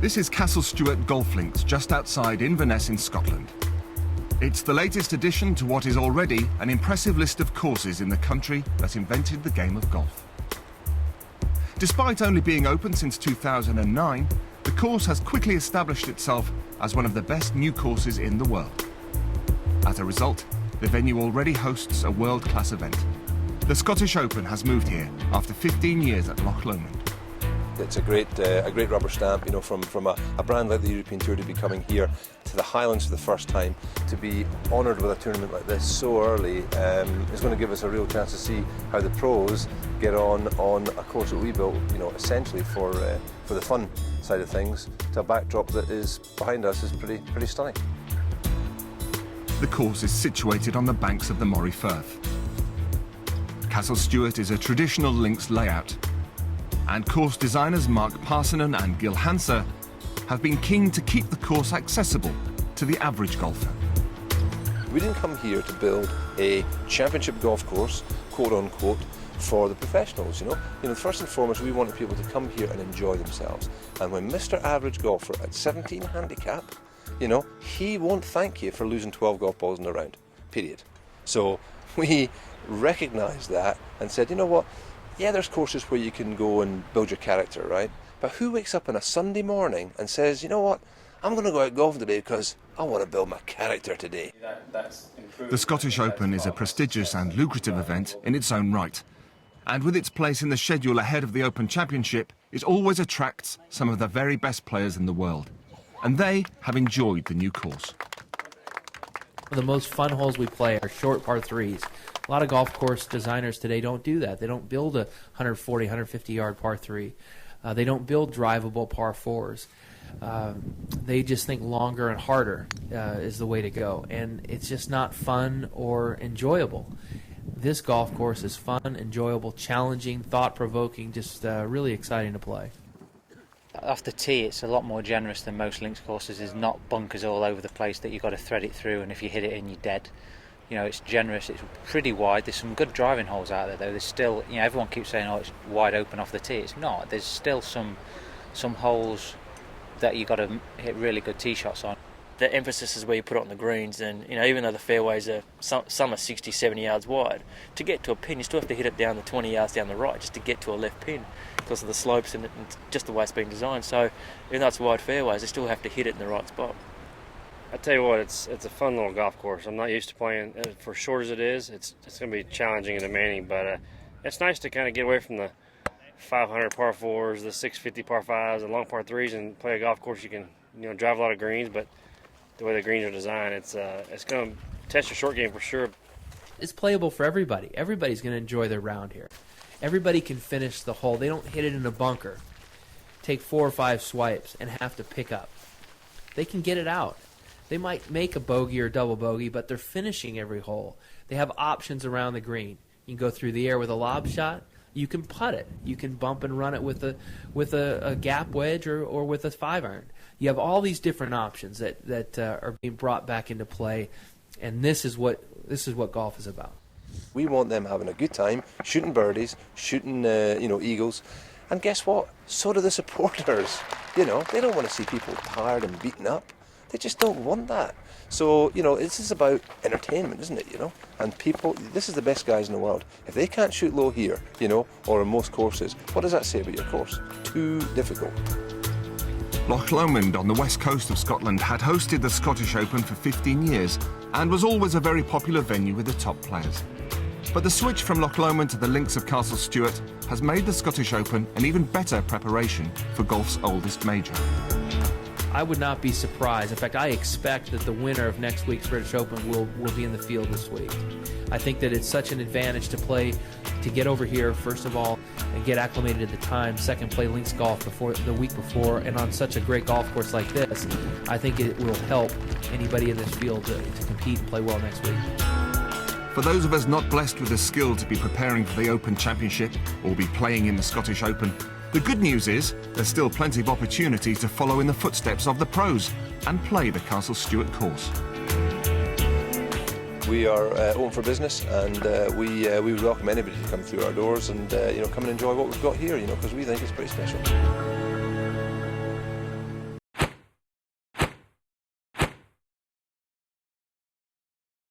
This is Castle Stuart Golf Links, just outside Inverness in Scotland. It's the latest addition to what is already an impressive list of courses in the country that invented the game of golf. Despite only being open since 2009, the course has quickly established itself as one of the best new courses in the world. As a result, the venue already hosts a world-class event. The Scottish Open has moved here after 15 years at Loch Lomond. It's a great rubber stamp, you know, from a brand like the European Tour to be coming here to the Highlands for the first time, to be honoured with a tournament like this so early is going to give us a real chance to see how the pros get on a course that we built, you know, essentially for the fun side of things, to a backdrop that is behind us is pretty stunning. The course is situated on the banks of the Moray Firth. Castle Stuart is a traditional links layout, and course designers Mark Parsonen and Gil Hanser have been keen to keep the course accessible to the average golfer. We didn't come here to build a championship golf course, quote unquote, for the professionals, you know. First and foremost, we wanted people to come here and enjoy themselves. And when Mr. Average Golfer at 17 handicap, you know, he won't thank you for losing 12 golf balls in a round, period. So we recognised that and said, you know what, yeah, there's courses where you can go and build your character, right? But who wakes up on a Sunday morning and says, you know what, I'm going to go out golfing today because I want to build my character today? The Scottish Open is a prestigious and lucrative event in its own right. And with its place in the schedule ahead of the Open Championship, it always attracts some of the very best players in the world. And they have enjoyed the new course. The most fun holes we play are short par threes. A lot of golf course designers today don't do that. They don't build a 140, 150-yard par three. They don't build drivable par fours. They just think longer and harder is the way to go. And it's just not fun or enjoyable. This golf course is fun, enjoyable, challenging, thought-provoking, just really exciting to play. Off the tee, it's a lot more generous than most links courses. There's not bunkers all over the place that you've got to thread it through, and if you hit it in, you're dead. You know, it's generous, it's pretty wide. There's some good driving holes out there, though. There's still, you know, everyone keeps saying, oh, it's wide open off the tee. It's not. There's still some holes that you've got to hit really good tee shots on. The emphasis is where you put it on the greens, and, you know, even though the fairways are, some are 60, 70 yards wide, to get to a pin, you still have to hit it down the 20 yards down the right just to get to a left pin, because of the slopes and just the way it's been designed. So even though it's wide fairways, they still have to hit it in the right spot. I tell you what, it's a fun little golf course. I'm not used to playing for short as it is. It's going to be challenging and demanding, but it's nice to kind of get away from the 500 par fours, the 650 par fives, the long par threes, and play a golf course. You can, you know, drive a lot of greens, but the way the greens are designed, it's going to test your short game for sure. It's playable for everybody. Everybody's going to enjoy their round here. Everybody can finish the hole. They don't hit it in a bunker, take 4 or 5 swipes, and have to pick up. They can get it out. They might make a bogey or double bogey, but they're finishing every hole. They have options around the green. You can go through the air with a lob shot. You can putt it. You can bump and run it with a gap wedge or with a 5-iron. You have all these different options that are being brought back into play, and this is what golf is about. We want them having a good time, shooting birdies, shooting eagles, and guess what? So do the supporters. You know, they don't want to see people tired and beaten up. They just don't want that. So, you know, this is about entertainment, isn't it, you know? And people, this is the best guys in the world. If they can't shoot low here, you know, or on most courses, what does that say about your course? Too difficult. Loch Lomond on the west coast of Scotland had hosted the Scottish Open for 15 years and was always a very popular venue with the top players. But the switch from Loch Lomond to the links of Castle Stuart has made the Scottish Open an even better preparation for golf's oldest major. I would not be surprised. In fact, I expect that the winner of next week's British Open will be in the field this week. I think that it's such an advantage to get over here, first of all, and get acclimated to the time. Second, play links golf the week before, and on such a great golf course like this, I think it will help anybody in this field to compete and play well next week. For those of us not blessed with the skill to be preparing for the Open Championship or be playing in the Scottish Open, the good news is there's still plenty of opportunity to follow in the footsteps of the pros and play the Castle Stuart course. We are open for business, and we welcome anybody to come through our doors and come and enjoy what we've got here, because we think it's pretty special.